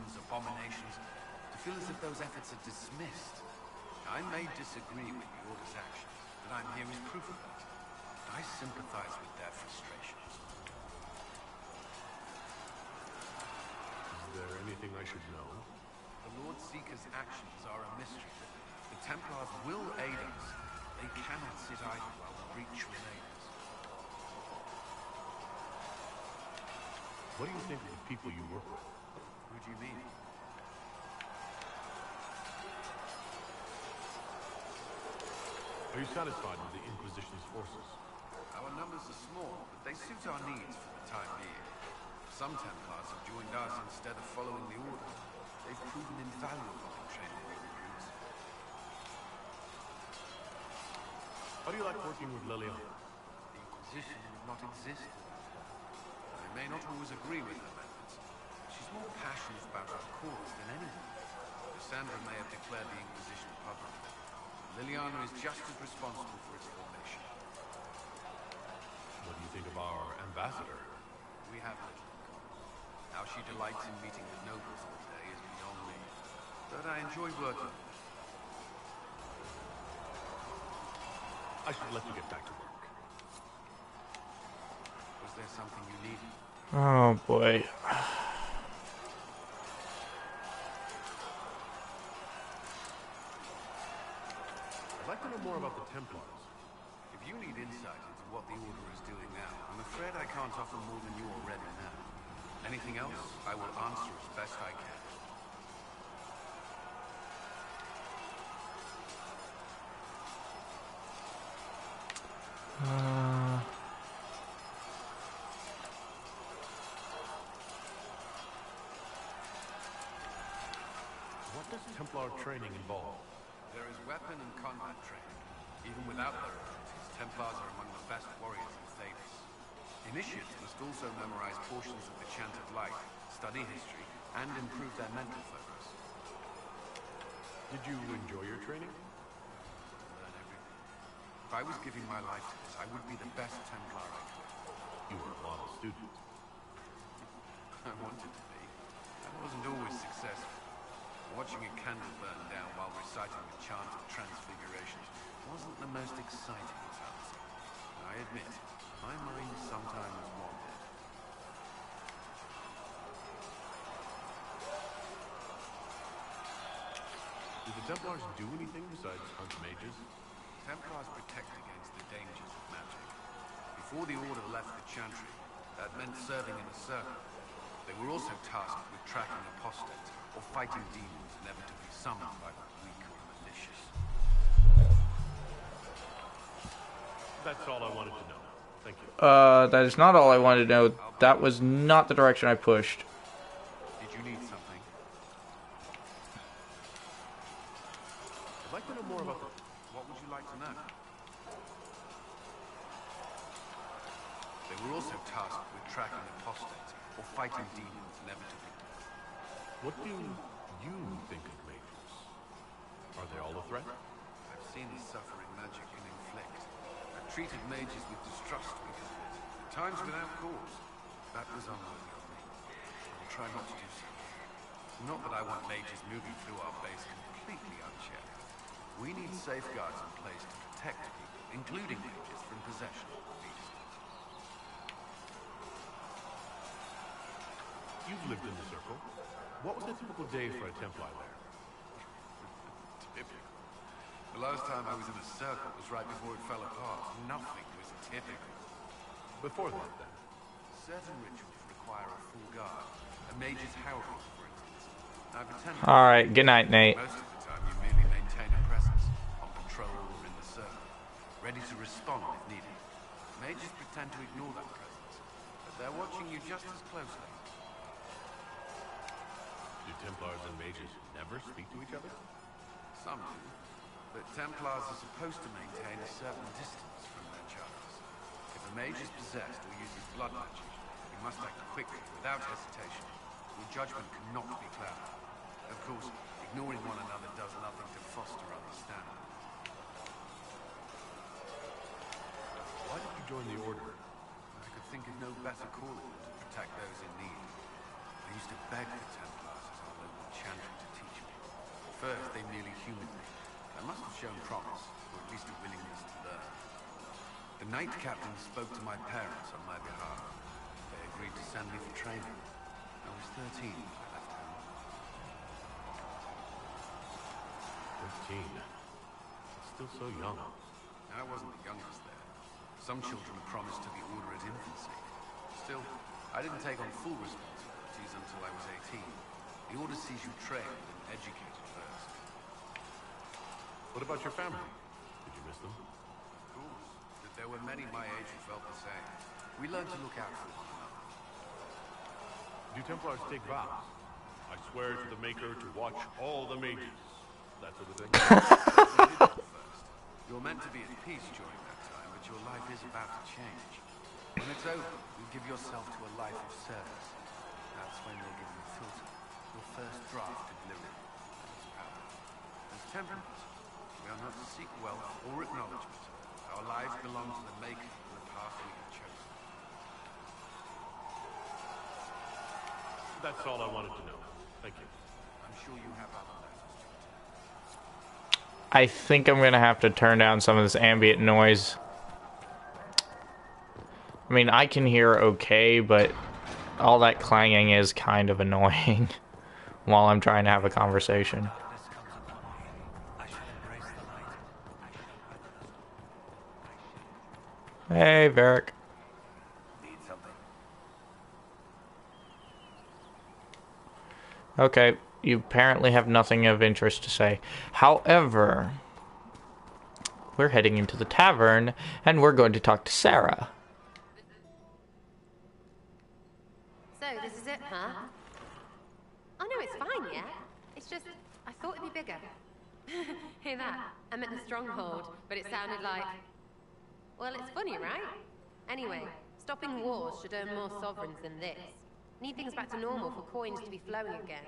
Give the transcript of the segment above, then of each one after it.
sins, abominations, to feel as if those efforts are dismissed. I may disagree with the Order's actions, but I'm here as proof of that. I sympathize with their frustrations. Is there anything I should know? The Lord Seeker's actions are a mystery. The Templars will aid us. They cannot sit idle while the breach remains. What do you think of the people you work with? Who do you mean? Are you satisfied with the Inquisition's forces? Our numbers are small, but they suit our needs for the time being. Some Templars have joined us instead of following the Order. They've proven invaluable in training new recruits. How do you like working with Liliana? The Inquisition would not exist without her. I may not always agree with her methods, but she's more passionate about our cause than anyone. Cassandra may have declared the Inquisition public. Liliana is just as responsible for its formation. What do you think of our ambassador? We have little in common. How she delights in meeting the nobles all day is beyond me. But I enjoy working with her. I should let you get back to work. Was there something you needed? Oh boy. I'd like to know more about the Templars. If you need insight into what the Order is doing now, I'm afraid I can't offer more than you already know. Anything else, I will answer as best I can. What does Templar training involve? There is weapon and combat training. Even without their abilities, Templars are among the best warriors in Thedas. Initiates must also memorize portions of the Chant of Light, study history, and improve their mental focus. Did you enjoy your training? Learn everything. If I was giving my life to this, I would be the best Templar I could. You were a model student. I wanted to be. I wasn't always successful. Watching a candle burn down while reciting the chant of transfiguration wasn't the most exciting task. I admit, my mind sometimes wandered. Do the Templars do anything besides hunt mages? Templars protect against the dangers of magic. Before the Order left the Chantry, that meant serving in a circle. They were also tasked with tracking apostates or fighting demons inevitably summoned by the weak or malicious. That's all I wanted to know. Thank you. That is not all I wanted to know. That was not the direction I pushed. Did you need something? I'd like to know more about the... What would you like to know? They were also tasked with tracking apostates or fighting demons inevitably. What do you think of mages? Are they all a threat? I've seen the suffering magic can inflict. I've treated mages with distrust because of it. At times without cause. That was unworthy of me. I'll try not to do so. Not that I want mages moving through our base completely unchecked. We need safeguards in place to protect people, including mages, from possession of the beast. You've lived in the Circle. What was a typical day for a Templar there? Typical. The last time I was in a circle was right before it fell apart. Nothing was typical. Before that, then? Certain rituals require a full guard. A mage's herald, for instance. I've attended. Alright, good night, Nate. Most of the time you merely maintain a presence, on patrol or in the circle, ready to respond if needed. Mages pretend to ignore that presence, but they're watching you just as closely. Do Templars and mages never speak to each other? Some do, but Templars are supposed to maintain a certain distance from their charges. If a mage is possessed or uses blood magic, he must act quickly, without hesitation. Your judgment cannot be clouded. Of course, ignoring one another does nothing to foster understanding. Why did you join the Order? I could think of no better calling than to protect those in need. I used to beg the Templars as our first, they merely humored me. I must have shown promise, or at least a willingness to learn. The Knight Captain spoke to my parents on my behalf. They agreed to send me for training. I was 13 when I left home. 13. It's still so young. I wasn't the youngest there. Some children are promised to the Order at infancy. Still, I didn't take on full responsibilities until I was 18. The Order sees you trained and educated first. What about your family? Did you miss them? Of course, but there were many my age who felt the same. We learned to look out for one another. Do Templars take vows? I swear to the Maker to watch all the mages. That sort of thing. You're meant to be at peace during that time, but your life is about to change. When it's over, you'll give yourself to a life of service. That's when you'll give you a filter, your first draft of lyric and its power. As Templars, we are not to seek wealth or acknowledgement. Our lives belong to the Maker and the path we have chosen. That's all I wanted to know. Thank you. I'm sure you have other letters to return. I think I'm gonna have to turn down some of this ambient noise. I mean, I can hear okay, but all that clanging is kind of annoying while I'm trying to have a conversation. Hey, Varric. Need something? Okay, you apparently have nothing of interest to say. However, we're heading into the tavern, and we're going to talk to Sarah. So, this is it, huh? Oh no, it's fine, yeah? It's just, I thought it'd be bigger. Hear that? I meant the stronghold, but it sounded like... Well, it's funny, right? Anyway, stopping wars should earn more sovereigns than this. Need things back to normal for coins to be flowing again.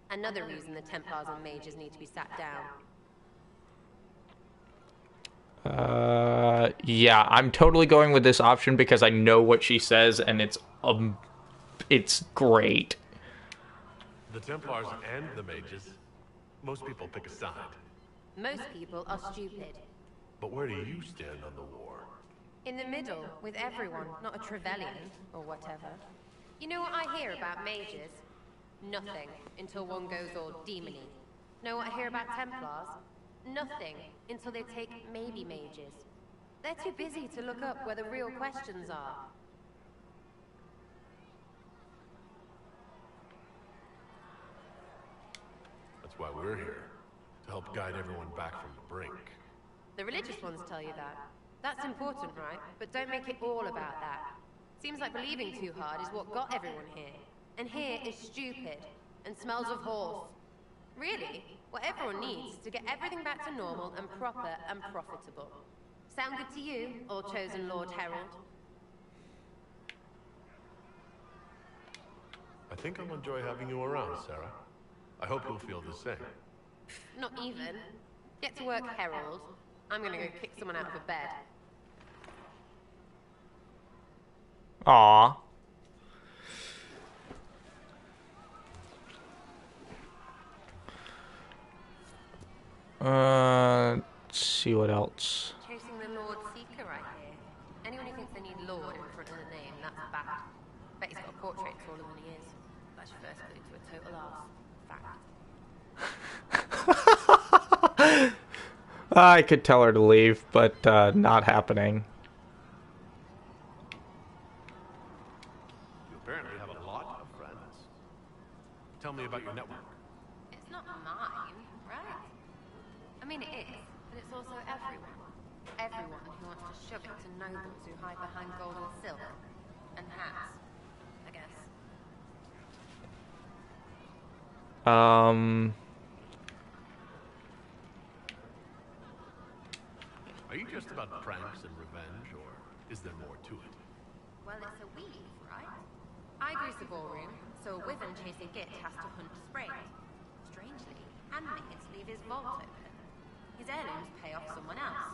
Another reason the Templars and mages need to be sat down. Yeah, I'm totally going with this option because I know what she says, and it's great. The Templars and the mages. Most people pick a side. Most people are stupid. But where do you stand on the war? In the middle, with everyone, not a Trevelyan, or whatever. You know what I hear about mages? Nothing, until one goes all demony. Know what I hear about Templars? Nothing, until they take maybe mages. They're too busy to look up where the real questions are. That's why we're here. To help guide everyone back from the brink. The religious ones tell you that. That's important, right? But don't make it all about that. Seems like believing too hard is what got everyone here. And here is stupid, and smells of horse. Really, what everyone needs is to get everything back to normal and proper and profitable. Sound good to you, all chosen Lord Herald? I think I'll enjoy having you around, Sarah. I hope you'll feel the same. Not even. Get to work, Herald. I'm gonna go kick someone out of a bed. Aww. Let's see what else. Chasing the Lord Seeker right here. Anyone who thinks they need Lord in front of the name, that's bad. Bet he's got a portrait taller than he is. That's your first clue to a total arse. Fact. I could tell her to leave, but not happening. You apparently have a lot of friends. Tell me about your network. It's not mine, right? I mean, it is, but it's also everyone. Everyone who wants to shove it to nobles who hide behind gold and silk. And hats, I guess. Are you just about pranks and revenge, or is there more to it? Well, it's a weave, right? I grease the ballroom, so a wyvern chasing Git has to hunt Sprague. Strangely, handmaids leave his vault open. His heirlooms pay off someone else.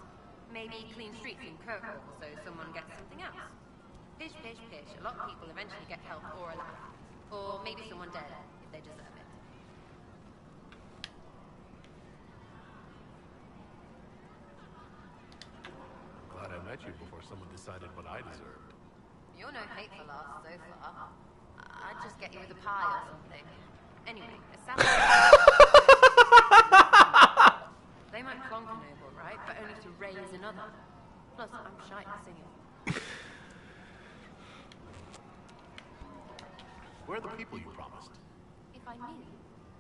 Maybe clean streets in Kirkwall, so someone gets something else. Pish, pish, pish. A lot of people eventually get help or a laugh. Or maybe someone dead, if they deserve it. met you before someone decided what I deserved. You're no hateful ass so far. I'd just get you with a pie or something. Anyway, assassin. They might clonk a noble, right? But only to raise another. Plus, I'm shy at singing. Where are the people you promised? If I knew,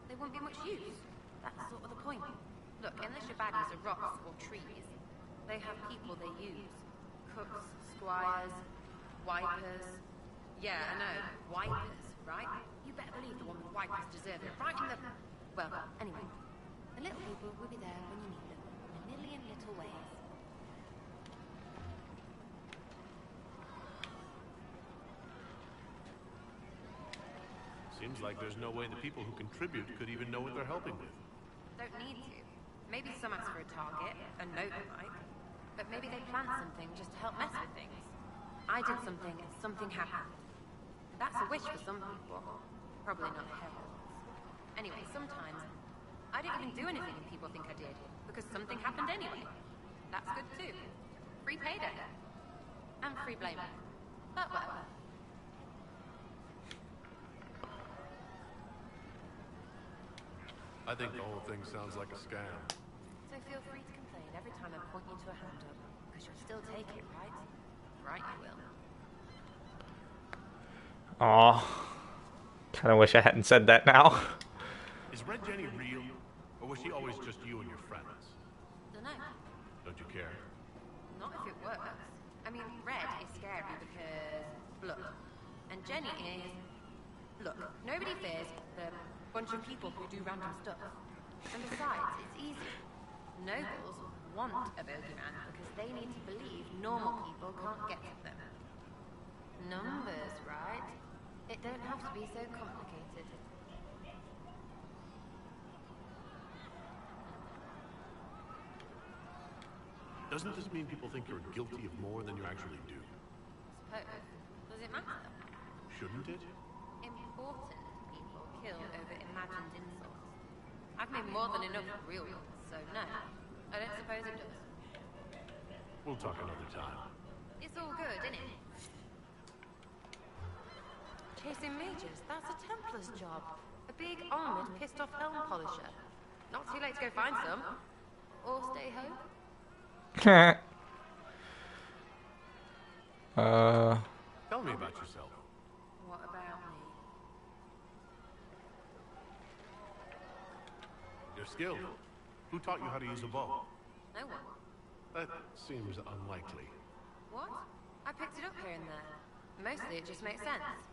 they wouldn't be much use. That's sort of the point. Look, unless your baddies are rocks or trees, they have people they use. Cooks, squires, wipers. Yeah, I know, wipers, right? You better believe the one with wipers deserve it. Right in the... Well, anyway. The little people will be there when you need them. In a million little ways. Seems like there's no way the people who contribute could even know what they're helping with. Don't need to. Maybe some ask for a target, a note like. But maybe they plan something just to help mess with things. I did something and something happened. That's a wish for some people. Probably not heralds. Anyway, sometimes I don't even do anything and people think I did, because something happened anyway. That's good too. Free payday. And free blame. But whatever. I think the whole thing sounds like a scam. So feel free to complain every time I point you to a hand up, because you'll still take it, right? Right, you will. Aw. Kinda wish I hadn't said that now. Is Red Jenny real? Or was she always just you and your friends? Dunno. Don't you care? Not if it works. I mean, Red is scary because... Look. And Jenny is... Look, nobody fears the bunch of people who do random stuff. And besides, it's easy. Nobles want a bogeyman because they need to believe normal people can't get to them. Numbers, right? It don't have to be so complicated. Doesn't this mean people think you're guilty of more than you actually do? Suppose. Does it matter? Shouldn't it? Important people kill over imagined insults. I've made more than enough real ones, so no. I don't suppose it does. We'll talk another time. It's all good, isn't it? Chasing mages, that's a Templar's job. A big, armoured, pissed-off elm polisher. Not too late to go find some. Or stay home. Tell me about yourself. What about me? You're skilled. Who taught you how to use a bow? No one. That seems unlikely. What? I picked it up here and there. Mostly it just makes sense.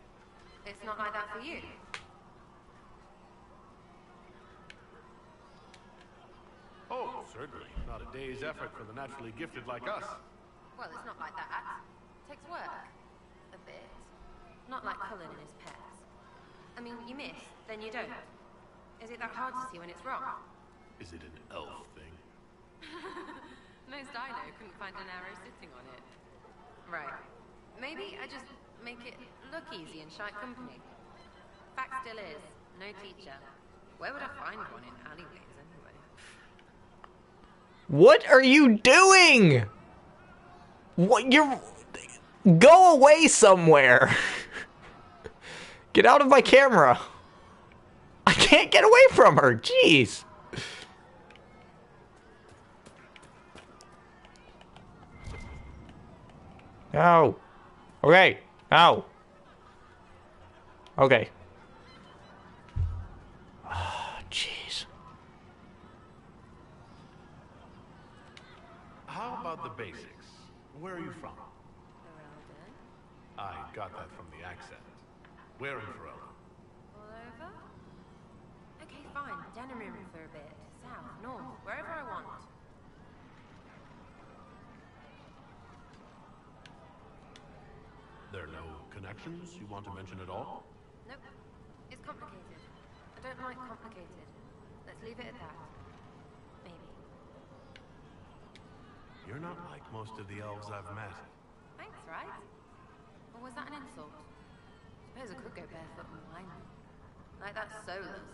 It's not like that for you. Oh, certainly. Not a day's effort for the naturally gifted like us. Well, it's not like that. It takes work. A bit. Not like Cullen and his pets. I mean, you miss, then you don't. Is it that hard to see when it's wrong? Is it an elf thing? Most I know couldn't find an arrow sitting on it. Right. Maybe I just make it look easy in shite company. Fact still is, no teacher. Where would I find one in alleyways anyway? What are you doing? What you're... Go away somewhere. Get out of my camera. I can't get away from her. Jeez. No. Okay. No. Okay. Oh, jeez. How about the basics? Where are you from? Ferelden? I got that from the accent. Where in Ferelden? All over? Okay, fine. Denerim for a bit. South, north, wherever I want. There are no connections you want to mention at all? Nope. It's complicated. I don't like complicated. Let's leave it at that. Maybe. You're not like most of the elves I've met. Thanks, right? Or was that an insult? Suppose I could go barefoot and whine. Like that Solus.